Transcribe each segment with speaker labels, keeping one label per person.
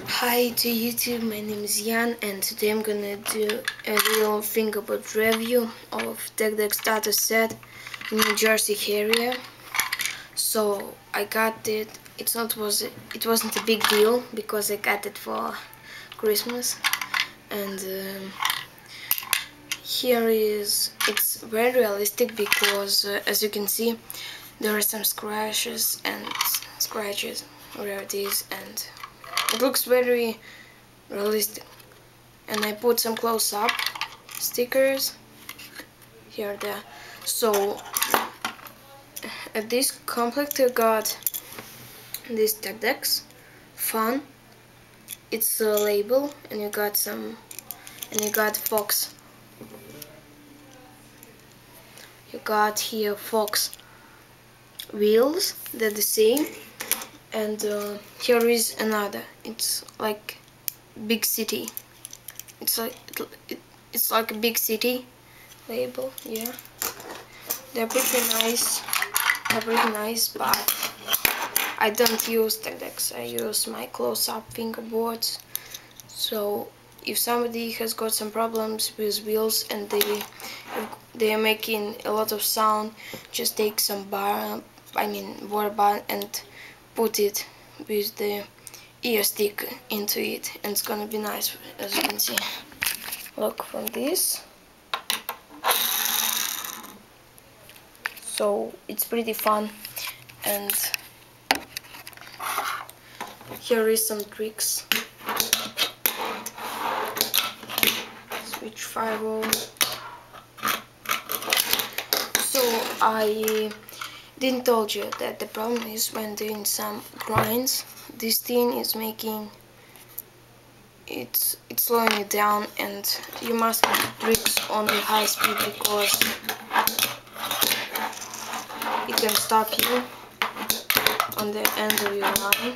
Speaker 1: Hi to YouTube, my name is Jan and today I'm gonna do a little fingerboard review of TechDeck Status set in New Jersey area. So I got it. It wasn't a big deal because I got it for Christmas. And it's very realistic because as you can see there are some scratches, where it is, and it looks very realistic. And I put some close-up stickers here there. So at this complex I got this TechDeck Fun. It's a label, and you got Fox. You got here Fox wheels. They're the same. And here is another. It's like big city. It's like a big city label. Yeah, they're pretty nice. But I don't use TechDeck. I use my close-up fingerboards. So if somebody has got some problems with wheels and they are making a lot of sound, just take some water bar and put it with the ear stick into it, and it's gonna be nice, as you can see. Look from this. So it's pretty fun, and here is some tricks. Switch 5-0. So I didn't told you that the problem is when doing some grinds, this thing is making it's slowing it down, and you must have tricks on the high speed because it can stop you on the end of your line.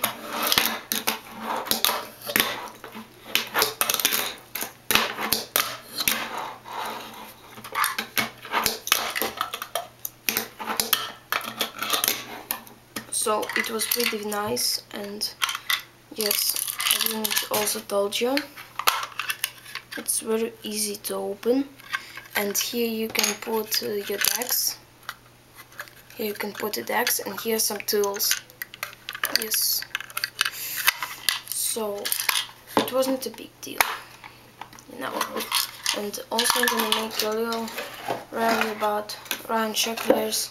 Speaker 1: So it was pretty nice, and yes, I didn't also told you, it's very easy to open, and here you can put your decks. Here you can put the decks, and here some tools. Yes, so it wasn't a big deal, you know. And also I'm gonna make a little review about Ryan Sheckler's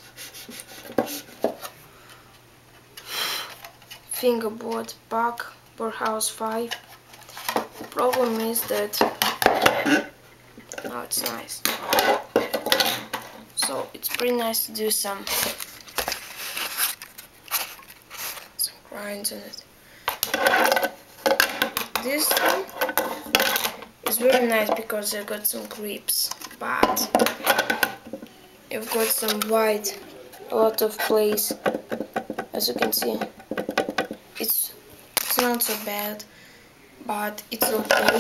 Speaker 1: fingerboard Bach Borhaus 5. The problem is that it's nice. So it's pretty nice to do some grinds on it. This one is very nice because I got some grips, but I've got some wide, a lot of place. As you can see, it's not so bad, but it's okay.